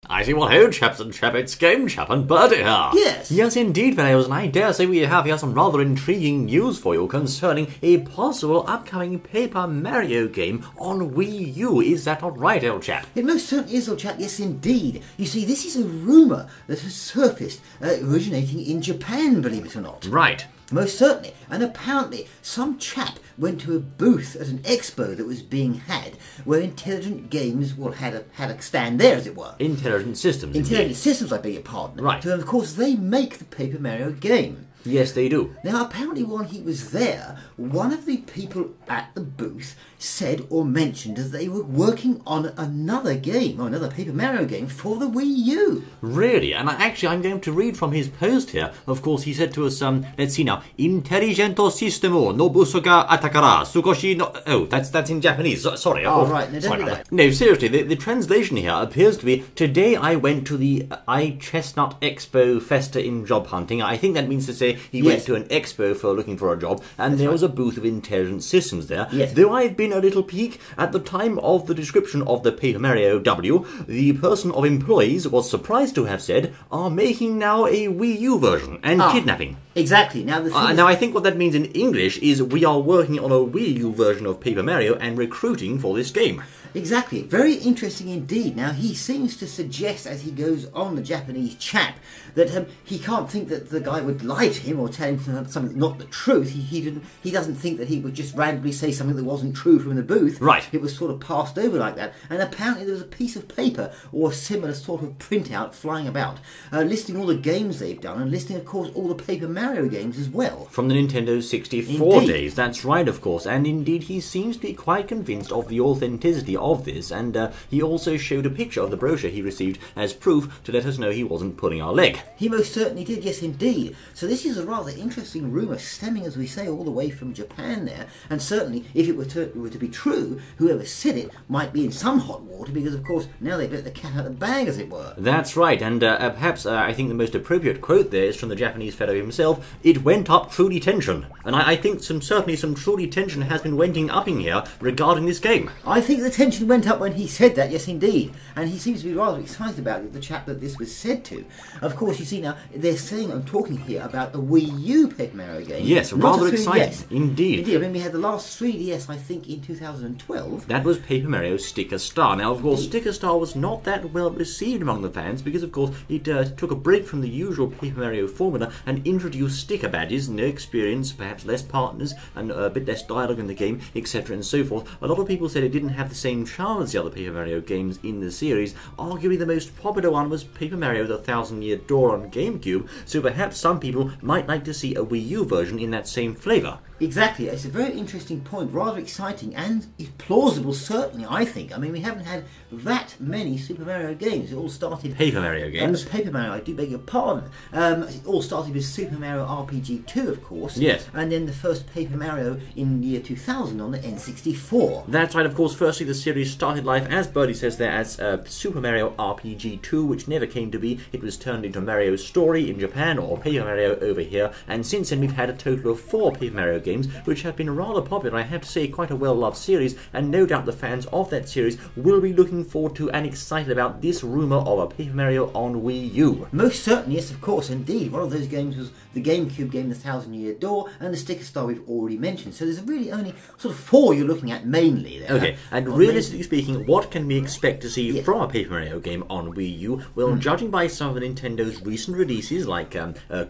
I see. Well, ho, chaps and chappets, Game Chap and Bertie here. Yes. Yes, indeed, fellows, and I dare say we have here some rather intriguing news for you concerning a possible upcoming Paper Mario game on Wii U. Is that not right, old chap? It most certainly is, old chap, yes indeed. You see, this is a rumour that has surfaced, originating in Japan, believe it or not. Right. Most certainly. And apparently some chap went to a booth at an expo that was being had, where Intelligent Games had a stand there, as it were. Intelligent Systems. Intelligent Systems, I beg your pardon. Right. So, of course, they make the Paper Mario game. Yes, they do. Now, apparently while he was there, one of the people at the booth said or mentioned that they were working on another game, or another Paper Mario game, for the Wii U. Really? And I'm going to read from his post here. Of course, he said to us, let's see now, Intelligento Sistemo Nobuso ga Atakara Sukoshi no... Oh, that's in Japanese. Sorry. Oh, right. No, don't do that. No, seriously, the translation here appears to be, today I went to the iChestnut Expo Festa in job hunting. I think that means to say he went to an expo for looking for a job, and there was a booth of Intelligent Systems there. Yes. Though I've been a little peak, at the time of the description of the Paper Mario W, the person of employees was surprised to have said, are making now a Wii U version, and kidnapping. Exactly. Now, now I think what that means in English is we are working on a Wii U version of Paper Mario and recruiting for this game. Exactly. Very interesting indeed. Now, he seems to suggest as he goes on, the Japanese chap, that he can't think that the guy would lie to him or tell him something that's not the truth. He doesn't think that he would just randomly say something that wasn't true from the booth. Right. It was sort of passed over like that. And apparently there was a piece of paper or a similar sort of printout flying about, listing all the games they've done and listing, of course, all the Paper Mario games as well. From the Nintendo 64 Indeed. days, that's right, of course. And indeed, he seems to be quite convinced of the authenticity of this, and he also showed a picture of the brochure he received as proof to let us know he wasn't pulling our leg. He most certainly did, yes indeed. So this is a rather interesting rumour stemming, as we say, all the way from Japan there, and certainly if it were to be true, whoever said it might be in some hot water, because of course now they've let the cat out of the bag, as it were. That's right, and perhaps I think the most appropriate quote there is from the Japanese fellow himself. It went up truly tension, and I think certainly some truly tension has been wending up in here regarding this game. I think the tension went up when he said that, yes indeed, and he seems to be rather excited about it, the chap that this was said to. Of course, you see now, they're saying, I'm talking here about a Wii U Paper Mario game. Yes, not rather a 3DS. exciting, indeed. Indeed, I mean, we had the last 3DS, I think, in 2012. That was Paper Mario Sticker Star. Now, of course, Sticker Star was not that well received among the fans because, of course, it took a break from the usual Paper Mario formula and introduced sticker badges, no experience, perhaps less partners, and a bit less dialogue in the game, etc. and so forth. A lot of people said it didn't have the same charm as the other Paper Mario games in the series. Arguably, the most popular one was Paper Mario The Thousand-Year Door on GameCube, so perhaps some people might like to see a Wii U version in that same flavour. Exactly, it's a very interesting point, rather exciting and plausible, certainly, I think. I mean, we haven't had that many Super Mario games. It all started... Paper Mario games. Paper Mario, I do beg your pardon. It all started with Super Mario RPG 2, of course. Yes. And then the first Paper Mario in the year 2000 on the N64. That's right, of course. Firstly, the series started life, as Birdie says there, as Super Mario RPG 2, which never came to be. It was turned into Mario's Story in Japan, or Paper Mario over here, and since then we've had a total of 4 Paper Mario games, which have been rather popular. I have to say, quite a well-loved series, and no doubt the fans of that series will be looking forward to and excited about this rumour of a Paper Mario on Wii U. Most certainly, yes, of course, indeed. One of those games was the GameCube game, The Thousand-Year Door, and the Sticker Star we've already mentioned. So there's really only sort of 4 you're looking at mainly there. Okay, and realistically speaking, what can we expect to see from a Paper Mario game on Wii U? Well, judging by some of the Nintendo's recent releases, like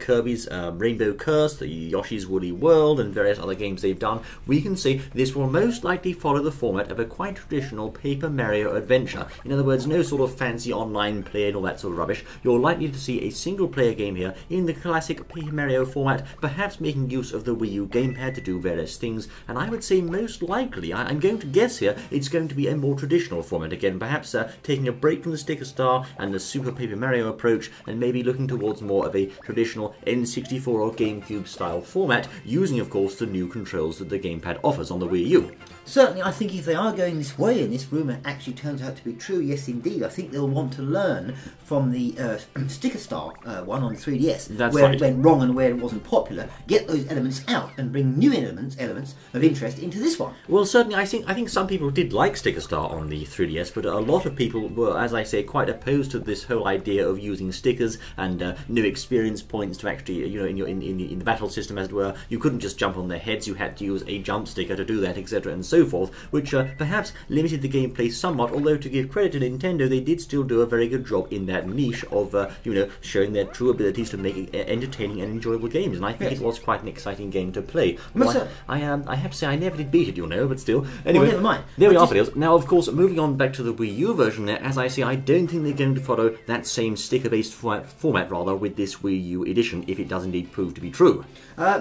Kirby's Rainbow Curse, the Yoshi's Woolly World, and various other games they've done, we can see this will most likely follow the format of a quite traditional Paper Mario adventure. In other words, no sort of fancy online play and all that sort of rubbish. You're likely to see a single-player game here in the classic Paper Mario format, perhaps making use of the Wii U gamepad to do various things, and I would say most likely, I'm going to guess here, it's going to be a more traditional format again, perhaps taking a break from the Sticker Star and the Super Paper Mario approach, and maybe looking towards more of a traditional N64 or GameCube style format, using, of course, the new controls that the gamepad offers on the Wii U. Certainly, I think if they are going this way and this rumour actually turns out to be true, yes indeed, I think they'll want to learn from the sticker star one on 3DS, where it went wrong and where it wasn't popular, get those elements out and bring new elements of interest into this one. Well, certainly, I think some people did like sticker star on the 3DS, but a lot of people were, as I say, quite opposed to this whole idea of using stickers and new experience points to actually, in the battle system, as it were. You couldn't just jump on their heads, you had to use a jump sticker to do that, etc. and so forth, which perhaps limited the gameplay somewhat, although to give credit to Nintendo, they did still do a very good job in that niche of, showing their true abilities to make entertaining and enjoyable games, and I think it was quite an exciting game to play. Well, I have to say, I never did beat it, but still. Anyway, well, never mind. There we are, videos. Now, of course, moving on back to the Wii U version there, as I say, I don't think they're going to follow that same sticker-based format, with this Wii U edition, if it does indeed prove to be true.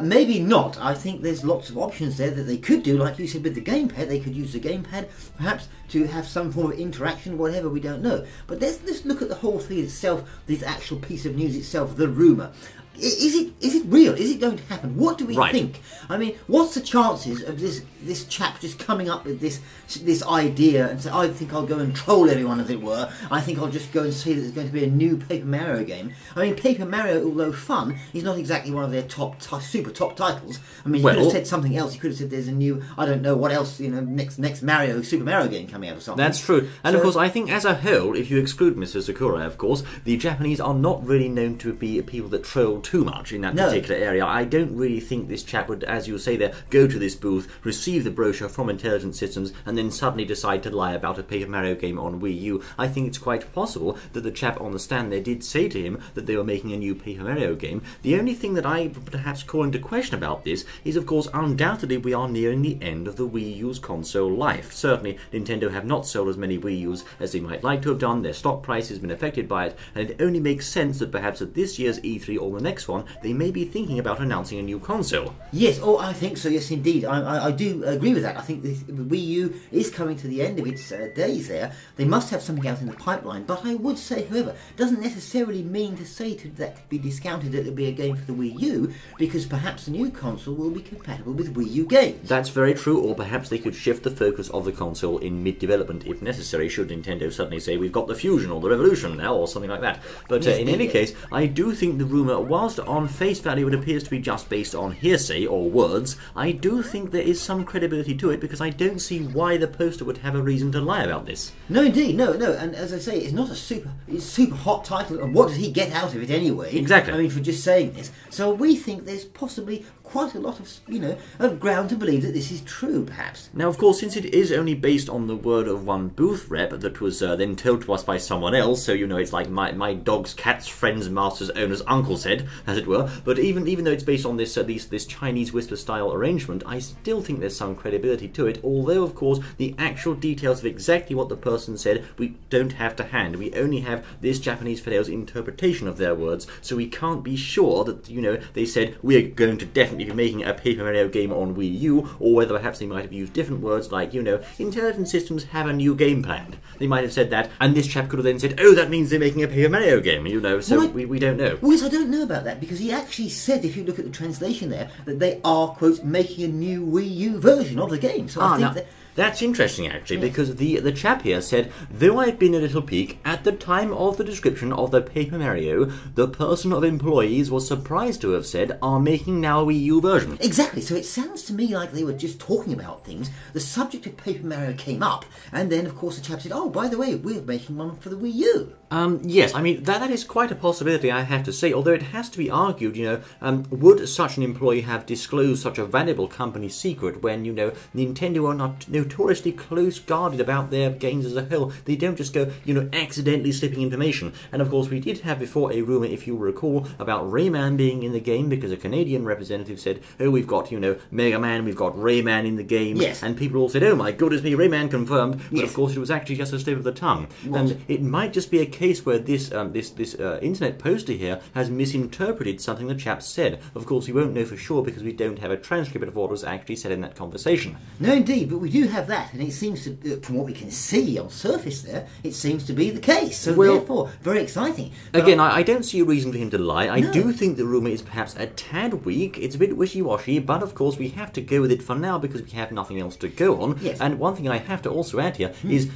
Maybe not. I think there's lots of options there that they could do, like you said with the gamepad. They could use the gamepad, perhaps, to have some form of interaction, whatever, we don't know. But let's look at the whole thing itself, this actual piece of news itself, the rumour. Is it real? Is it going to happen? What do we think? I mean, what's the chances of this chap just coming up with this idea and say, I think I'll go and troll everyone, as it were. I think I'll just go and say that there's going to be a new Paper Mario game. I mean, Paper Mario, although fun, is not exactly one of their super top titles. I mean, he could have said something else. He could have said there's a new, I don't know what else, next Super Mario game coming out or something. That's true. And of course, I think as a whole, if you exclude Mr. Sakurai, of course, the Japanese are not really known to be people that troll too much in that particular area. I don't really think this chap would, as you say there, go to this booth, receive the brochure from Intelligent Systems, and then suddenly decide to lie about a Paper Mario game on Wii U. I think it's quite possible that the chap on the stand there did say to him that they were making a new Paper Mario game. The only thing that I would perhaps call into question about this is, of course, undoubtedly we are nearing the end of the Wii U's console life. Certainly, Nintendo have not sold as many Wii U's as they might like to have done. Their stock price has been affected by it, and it only makes sense that perhaps at this year's E3 or the next one, they may be thinking about announcing a new console. Yes, I think so, yes indeed. I do agree with that. I think the Wii U is coming to the end of its days there. They must have something out in the pipeline, but I would say, however, doesn't necessarily mean to say that to be discounted that it'll be a game for the Wii U, because perhaps the new console will be compatible with Wii U games. That's very true, or perhaps they could shift the focus of the console in mid-development if necessary, should Nintendo suddenly say we've got the Fusion or the Revolution now, or something like that. But in any case, I do think the rumour, whilst on face value it appears to be just based on hearsay or words, I do think there is some credibility to it, because I don't see why the poster would have a reason to lie about this. No, indeed, no, and as I say, it's not a super hot title, and what does he get out of it anyway? Exactly. I mean, for just saying this. So we think there's possibly quite a lot of, of ground to believe that this is true, perhaps. Now, of course, since it is only based on the word of one booth rep that was then told to us by someone else, so, it's like my dog's, cat's, friend's, master's, owner's uncle said, as it were, but even though it's based on this Chinese whisper-style arrangement, I still think there's some credibility to it, although, of course, the actual details of exactly what the person said we don't have to hand. We only have this Japanese fellow's interpretation of their words, so we can't be sure that, they said, we're going to definitely be making a Paper Mario game on Wii U, or whether perhaps they might have used different words like, Intelligent Systems have a new game planned. They might have said that, and this chap could have then said, oh, that means they're making a Paper Mario game, so we don't know. Well, yes, I don't know about that, because he actually said, if you look at the translation there, that they are, quote, making a new Wii U version of the game. So I think that... That's interesting, actually, because the chap here said, though I've been a little peak, at the time of the description of the Paper Mario, the person of employees was surprised to have said, are making now a Wii U version. Exactly, so it sounds to me like they were just talking about things. The subject of Paper Mario came up, and then, of course, the chap said, oh, by the way, we're making one for the Wii U. Yes, I mean, that is quite a possibility, I have to say, although it has to be argued, would such an employee have disclosed such a valuable company secret when, Nintendo are not notoriously close-guarded about their games as a whole. They don't just go, accidentally slipping information. And of course, we did have before a rumour, if you recall, about Rayman being in the game, because a Canadian representative said, oh, we've got, Mega Man, we've got Rayman in the game. Yes. And people all said, oh my goodness me, Rayman confirmed. But yes. of course, it was actually just a slip of the tongue. And it might just be a case where this internet poster here has misinterpreted something the chap said. Of course, we won't know for sure because we don't have a transcript of what was actually said in that conversation. No, indeed, but we do have have that, and it seems to, from what we can see on surface there, it seems to be the case. So Well, therefore, very exciting. But Again, I don't see a reason for him to lie. I do think the rumour is perhaps a tad weak. It's a bit wishy-washy, but of course we have to go with it for now because we have nothing else to go on. Yes. And one thing I have to also add here is,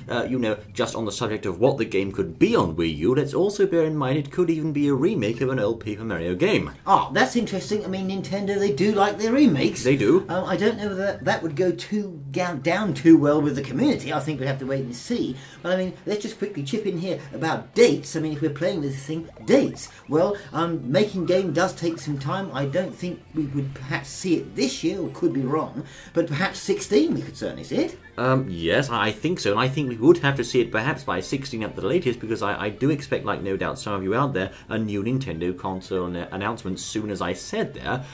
just on the subject of what the game could be on Wii U, let's also bear in mind it could even be a remake of an old Paper Mario game. That's interesting. I mean, Nintendo, they do like their remakes. They do. I don't know whether that would go down too well with the community. I think we'd have to wait and see. But I mean, let's just quickly chip in here about dates. I mean, if we're playing with this thing, dates. Well, making game does take some time. I don't think we would perhaps see it this year, or could be wrong, but perhaps 16 we could certainly see it. Yes, I think so, and I think we would have to see it perhaps by 16 at the latest, because I do expect, like no doubt some of you out there, a new Nintendo console announcement soon as I said there.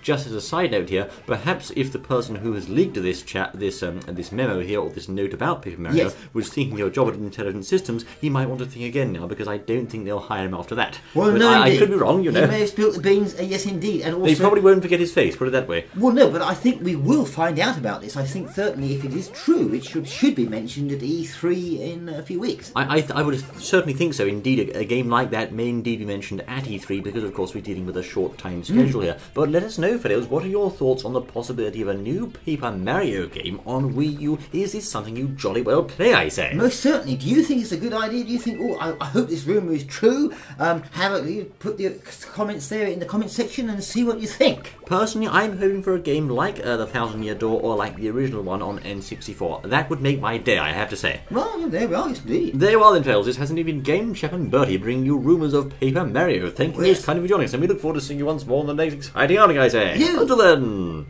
Just as a side note here, perhaps if the person who has leaked this memo here, or this note about Paper Mario, was thinking of a job at Intelligent Systems, he might want to think again now, because I don't think they'll hire him after that. Well, but no, I could be wrong, He may have spilt the beans, yes indeed. And also, they probably won't forget his face, put it that way. Well, no, but I think we will find out about this. I think certainly if it is true, it should be mentioned at E3 in a few weeks. I would certainly think so. Indeed, a game like that may indeed be mentioned at E3 because, of course, we're dealing with a short time schedule here. But let us know, fellows, what are your thoughts on the possibility of a new Paper Mario game on Wii U? Is this something you jolly well play, I say? Most certainly. Do you think it's a good idea? Do you think, I hope this rumour is true? Put your comments there in the comment section and see what you think. Personally, I'm hoping for a game like the Thousand Year Door or like the original one on N64. That would make my day, I have to say. Well, there we are, indeed. There you are then, fellas. This hasn't even Game Chef and Bertie bringing you rumours of Paper Mario. Thank you most kindly for joining us, and we look forward to seeing you once more on the next exciting outing, I say. Yeah. Until then.